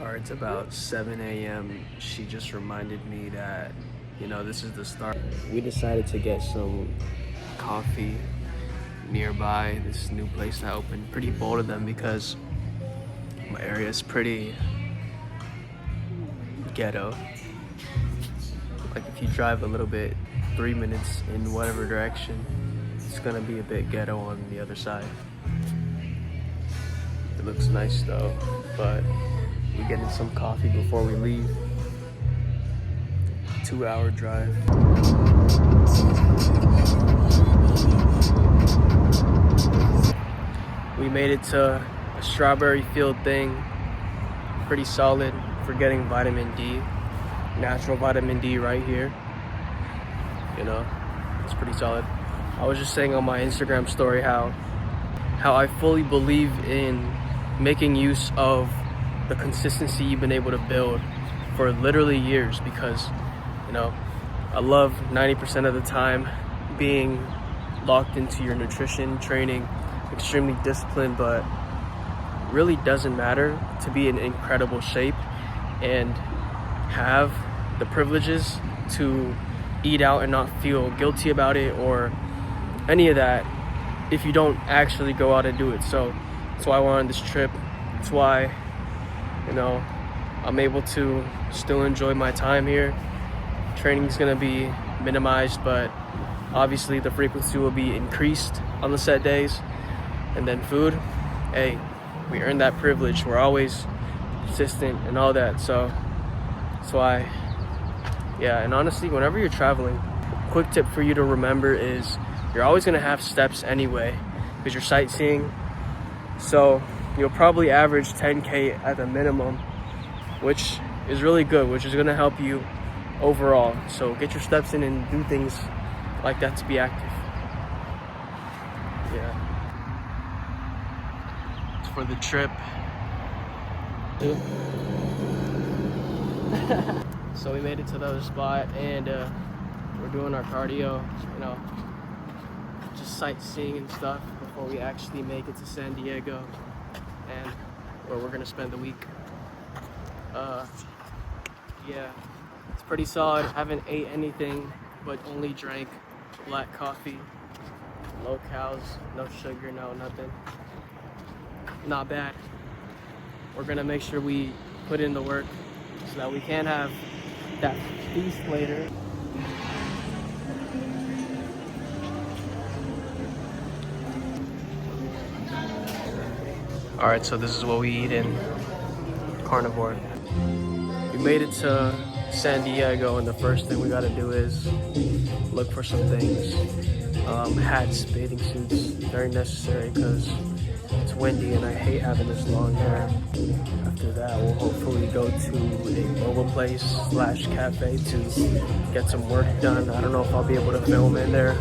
Alright, it's about 7 a.m. She just reminded me that, this is the start. We decided to get some coffee nearby this new place that opened. Pretty bold of them because my area is pretty ghetto. Like if you drive a little bit, 3 minutes in whatever direction, it's gonna be a bit ghetto on the other side. It looks nice though, but we're getting some coffee before we leave. 2-hour drive. We made it to a strawberry field thing. Pretty solid for getting vitamin D. Natural vitamin D right here. It's pretty solid. I was just saying on my Instagram story how I fully believe in making use of the consistency you've been able to build for literally years, because I love 90% of the time being locked into your nutrition training, extremely disciplined, but really doesn't matter to be in incredible shape and have the privileges to eat out and not feel guilty about it or any of that if you don't actually go out and do it. So that's why I went on this trip. That's why I'm able to still enjoy my time here. Training's gonna be minimized, but obviously the frequency will be increased on the set days. And then food, hey, we earned that privilege. We're always consistent and all that. So that's why, yeah. And honestly, whenever you're traveling, quick tip for you to remember is you're always gonna have steps anyway because you're sightseeing. So you'll probably average 10K at the minimum, which is really good, which is gonna help you overall. So get your steps in and do things like that to be active. Yeah. It's for the trip. So we made it to the other spot and we're doing our cardio, just sightseeing and stuff before we actually make it to San Diego and where we're gonna spend the week. Yeah, it's pretty solid. Haven't ate anything but only drank black coffee, low calories, no sugar, no nothing. Not bad. We're gonna make sure we put in the work so that we can have that feast later. All right, so this is what we eat in Carnivore. We made it to San Diego, and the first thing we gotta do is look for some things. Hats, bathing suits, very necessary because it's windy and I hate having this long hair. After that, we'll hopefully go to a mobile place / cafe to get some work done. I don't know if I'll be able to film in there,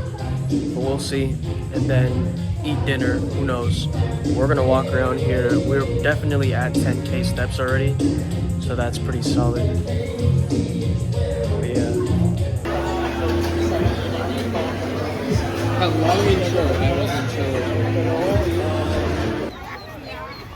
but we'll see. And then eat dinner, who knows. We're gonna walk around here. We're definitely at 10K steps already, so that's pretty solid. But yeah. Long intro, I wasn't sure.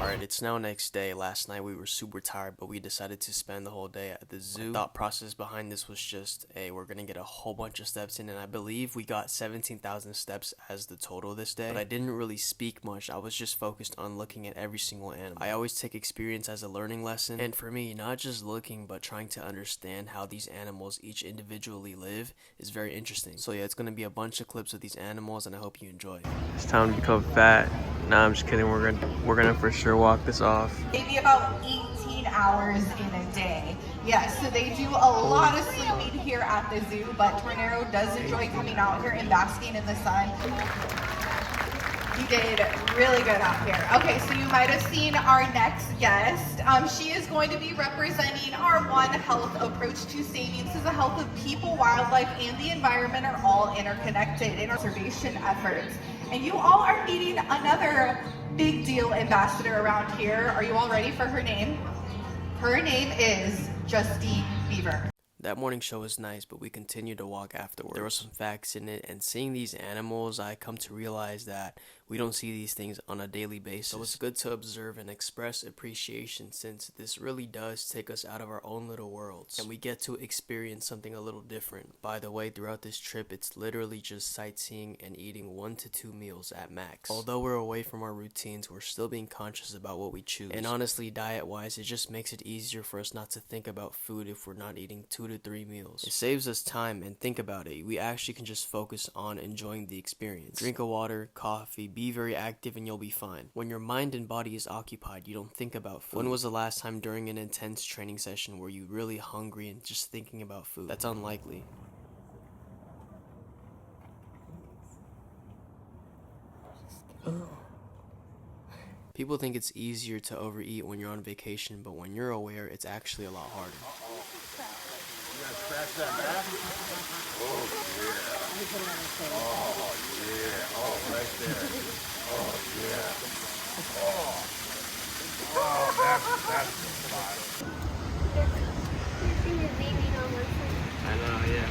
Alright, it's now next day. Last night we were super tired, but we decided to spend the whole day at the zoo. The thought process behind this was just, hey, we're gonna get a whole bunch of steps in, and I believe we got 17,000 steps as the total this day. But I didn't really speak much. I was just focused on looking at every single animal. I always take experience as a learning lesson, and for me, not just looking, but trying to understand how these animals each individually live is very interesting. So yeah, it's gonna be a bunch of clips of these animals, and I hope you enjoy. It's time to become fat. Nah, I'm just kidding. We're gonna for sure walk this off. Maybe about 18 hours in a day. Yes, so they do a lot of sleeping here at the zoo, but Tornero does enjoy coming out here and basking in the sun. You did really good out here. Okay, so you might have seen our next guest. She is going to be representing our One Health approach to savings. So the health of people, wildlife, and the environment are all interconnected in our conservation efforts. And you all are meeting another big deal ambassador around here. Are you all ready for her name? Her name is Justine Bieber. That morning show was nice, but we continued to walk afterwards. There were some facts in it, and seeing these animals, I come to realize that We don't see these things on a daily basis. So it's good to observe and express appreciation, since this really does take us out of our own little worlds and we get to experience something a little different. By the way, throughout this trip, it's literally just sightseeing and eating 1 to 2 meals at max. Although we're away from our routines, we're still being conscious about what we choose. And honestly, diet wise, it just makes it easier for us not to think about food if we're not eating 2 to 3 meals. It saves us time, and think about it, we actually can just focus on enjoying the experience. Drink a water, coffee, be very active, and you'll be fine. When your mind and body is occupied, you don't think about food. When was the last time during an intense training session were you really hungry and just thinking about food? That's unlikely. People think it's easier to overeat when you're on vacation, but when you're aware, it's actually a lot harder. You gotta scratch that back? Oh, yeah. Oh, yeah. Oh, right there. Oh, yeah. Oh, that's the spot. I know, yeah.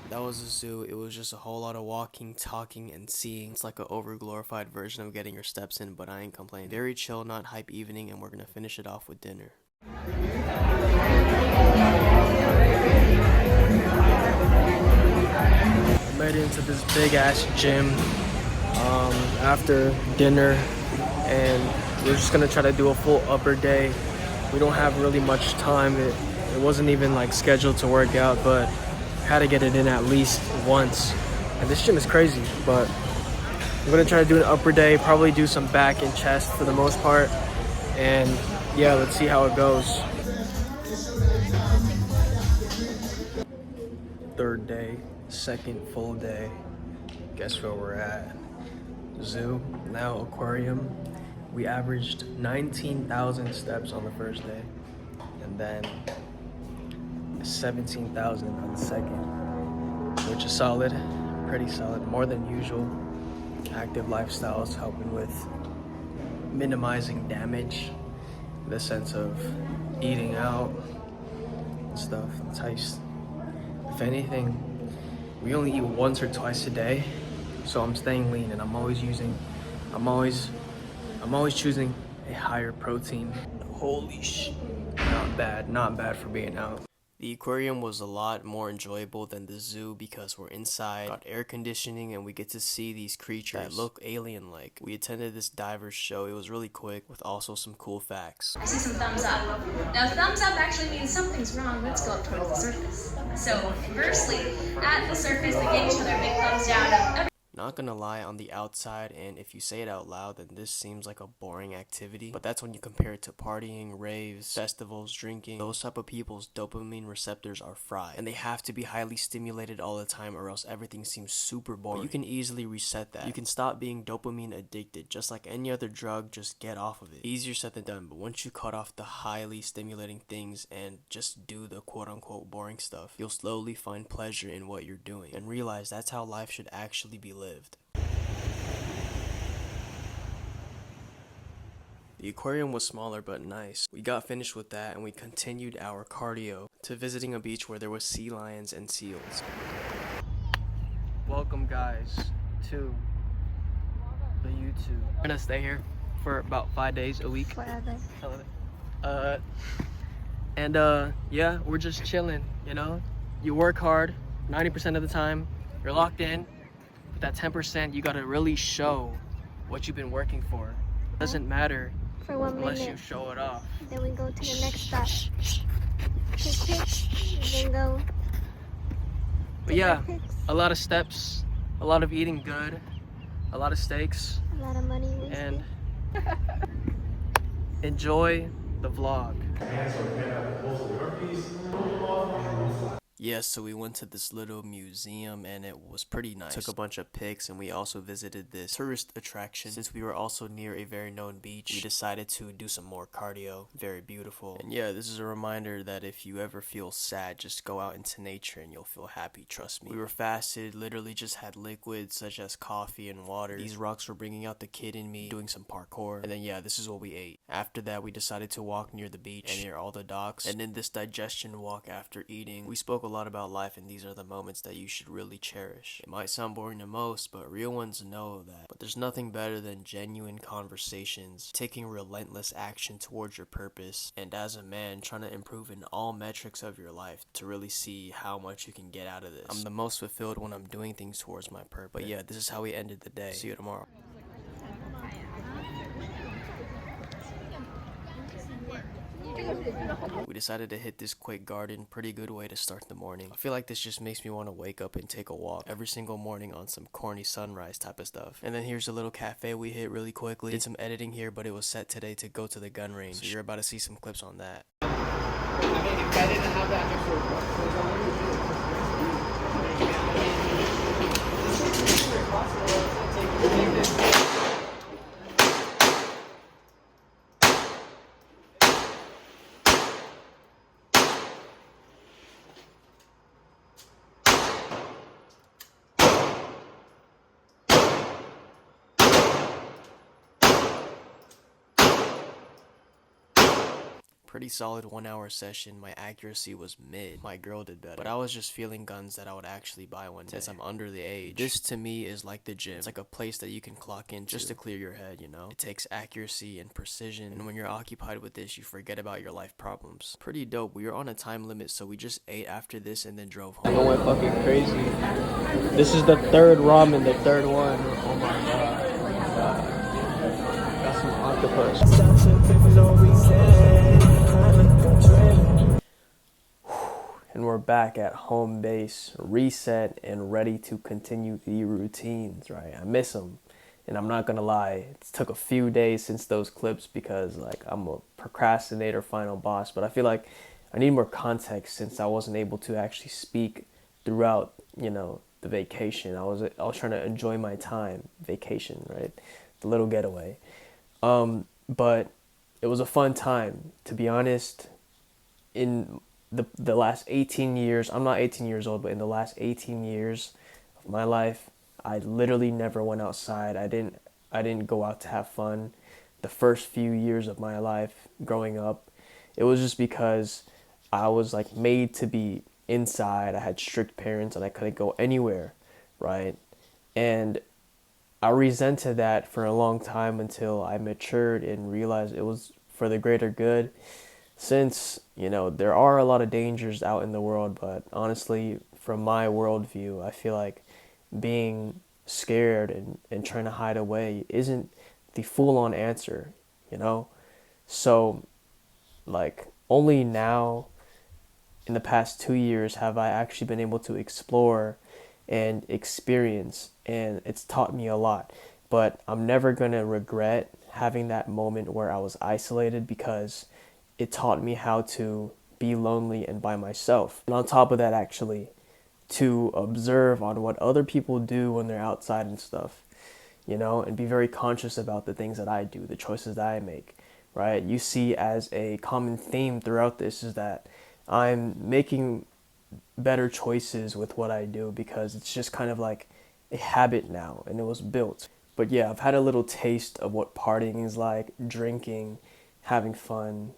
That was a zoo. It was just a whole lot of walking, talking, and seeing. It's like an over-glorified version of getting your steps in, but I ain't complaining. Very chill, not hype evening, and we're gonna finish it off with dinner. I made it into this big-ass gym after dinner, and we're just gonna try to do a full upper day. We don't have really much time. It wasn't even like scheduled to work out, but had to get it in at least once. And this gym is crazy, but I'm gonna try to do an upper day, probably do some back and chest for the most part, and yeah, let's see how it goes. Third day, second full day. Guess where we're at? Zoo, now aquarium. We averaged 19,000 steps on the first day, and then 17,000 on the second, which is solid, pretty solid, more than usual. Active lifestyles helping with minimizing damage in the sense of eating out and stuff. If anything, we only eat once or twice a day, so I'm staying lean, and I'm always choosing a higher protein. Holy sh! Not bad for being out. The aquarium was a lot more enjoyable than the zoo because we're inside, got air conditioning, and we get to see these creatures that look alien-like. We attended this diver's show. It was really quick with also some cool facts. I see some thumbs up. Now thumbs up actually means something's wrong. Let's go up towards the surface. So firstly, at the surface, they give each other a big thumbs down of Not gonna lie, on the outside, and if you say it out loud, then this seems like a boring activity. But that's when you compare it to partying, raves, festivals, drinking. Those type of people's dopamine receptors are fried, and they have to be highly stimulated all the time, or else everything seems super boring. But you can easily reset that. You can stop being dopamine addicted. Just like any other drug, just get off of it. Easier said than done, but once you cut off the highly stimulating things and just do the quote-unquote boring stuff, you'll slowly find pleasure in what you're doing and realize that's how life should actually be lived. The aquarium was smaller but nice. We got finished with that and we continued our cardio to visiting a beach where there was sea lions and seals. Welcome guys to the YouTube. We're gonna stay here for about 5 days a week. Forever. Yeah, we're just chilling, you know? You work hard 90% of the time, you're locked in. But that 10%, you gotta really show what you've been working for. It doesn't matter For 1 unless minute. you show it off. Then we go to the next stop. Then go. But yeah, a lot of steps, a lot of eating good, a lot of steaks, A lot of money wasted. and enjoy the vlog. Yes, so we went to this little museum and it was pretty nice. Took a bunch of pics and we also visited this tourist attraction. Since we were also near a very known beach, we decided to do some more cardio. Very beautiful. And yeah, this is a reminder that if you ever feel sad, just go out into nature and you'll feel happy, trust me. We were fasted, literally just had liquids such as coffee and water. These rocks were bringing out the kid in me, doing some parkour. And then yeah, this is what we ate. After that, we decided to walk near the beach and near all the docks. And in this digestion walk after eating, we spoke a lot about life, and these are the moments that you should really cherish. It might sound boring to most, but real ones know that. But there's nothing better than genuine conversations, taking relentless action towards your purpose, and as a man, trying to improve in all metrics of your life to really see how much you can get out of this. I'm the most fulfilled when I'm doing things towards my purpose. But yeah, this is how we ended the day. See you tomorrow. We decided to hit this quick garden. Pretty good way to start the morning. I feel like this just makes me want to wake up and take a walk every single morning on some corny sunrise type of stuff. And then here's a little cafe we hit really quickly. Did some editing here, but it was set today to go to the gun range. So you're about to see some clips on that. Pretty solid 1 hour session. My accuracy was mid. My girl did better. But I was just feeling guns that I would actually buy one day since I'm under the age. This to me is like the gym. It's like a place that you can clock in just to clear your head, you know? It takes accuracy and precision, and when you're occupied with this, you forget about your life problems. Pretty dope. We were on a time limit, so we just ate after this and then drove home. I went fucking crazy. This is the third ramen, the third one. Oh my god. Got some octopus. And we're back at home base, reset and ready to continue the routines, right? I miss them, and I'm not gonna lie, it took a few days since those clips because like I'm a procrastinator final boss, but I feel like I need more context since I wasn't able to actually speak throughout, you know, the vacation. I was trying to enjoy my time, vacation, right? The little getaway. But it was a fun time, to be honest. In the last 18 years, I'm not 18 years old, but in the last 18 years of my life, I literally never went outside. I didn't go out to have fun. The first few years of my life growing up, it was just because I was like made to be inside. I had strict parents and I couldn't go anywhere, right? And I resented that for a long time until I matured and realized it was for the greater good. Since, you know, there are a lot of dangers out in the world, but honestly, from my worldview, I feel like being scared and trying to hide away isn't the full-on answer, you know? So, like, only now, in the past 2 years, have I actually been able to explore and experience, and it's taught me a lot. But I'm never gonna regret having that moment where I was isolated, because it taught me how to be lonely and by myself. And on top of that, actually, to observe on what other people do when they're outside and stuff, you know, and be very conscious about the things that I do, the choices that I make, right? You see as a common theme throughout this is that I'm making better choices with what I do because it's just kind of like a habit now, and it was built. But yeah, I've had a little taste of what partying is like, drinking, having fun.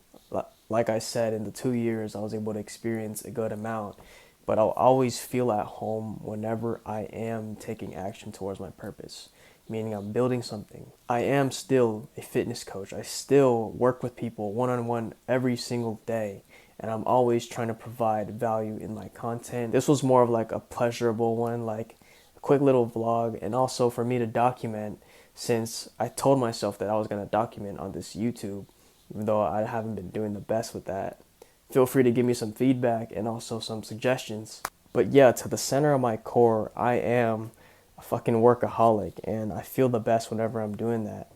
Like I said, in the 2 years, I was able to experience a good amount, but I'll always feel at home whenever I am taking action towards my purpose, meaning I'm building something. I am still a fitness coach. I still work with people one-on-one every single day, and I'm always trying to provide value in my content. This was more of like a pleasurable one, like a quick little vlog, and also for me to document, since I told myself that I was going to document on this YouTube, even though I haven't been doing the best with that. Feel free to give me some feedback and also some suggestions. But yeah, to the center of my core, I am a fucking workaholic, and I feel the best whenever I'm doing that.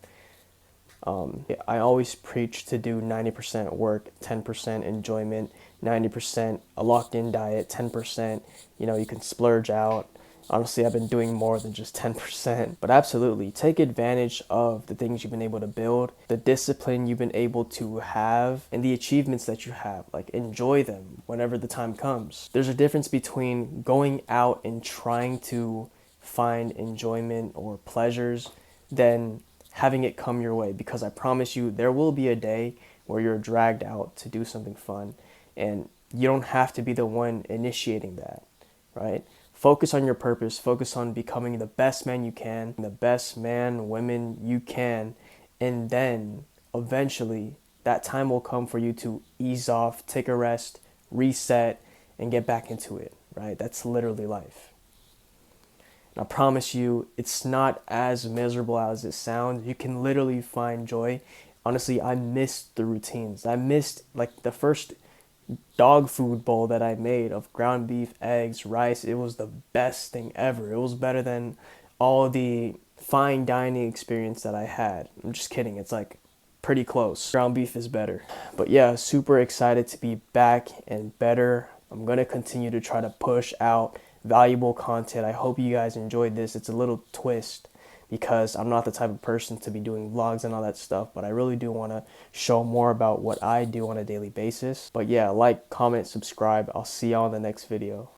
I always preach to do 90% work, 10% enjoyment, 90% a locked-in diet, 10%, you know, you can splurge out. Honestly, I've been doing more than just 10%, but absolutely take advantage of the things you've been able to build, the discipline you've been able to have, and the achievements that you have. Like, enjoy them whenever the time comes. There's a difference between going out and trying to find enjoyment or pleasures than having it come your way, because I promise you there will be a day where you're dragged out to do something fun, and you don't have to be the one initiating that, right? Focus on your purpose, focus on becoming the best man you can, the best man, women you can, and then eventually that time will come for you to ease off, take a rest, reset, and get back into it, right? That's literally life. And I promise you, it's not as miserable as it sounds. You can literally find joy. Honestly, I missed the routines. I missed like the first dog food bowl that I made of ground beef, eggs, rice. It was the best thing ever. It was better than all the fine dining experience that I had. I'm just kidding. It's like pretty close. Ground beef is better. But yeah, super excited to be back and better. I'm going to continue to try to push out valuable content. I hope you guys enjoyed this. It's a little twist because I'm not the type of person to be doing vlogs and all that stuff, but I really do want to show more about what I do on a daily basis. But yeah, like, comment, subscribe. I'll see y'all in the next video.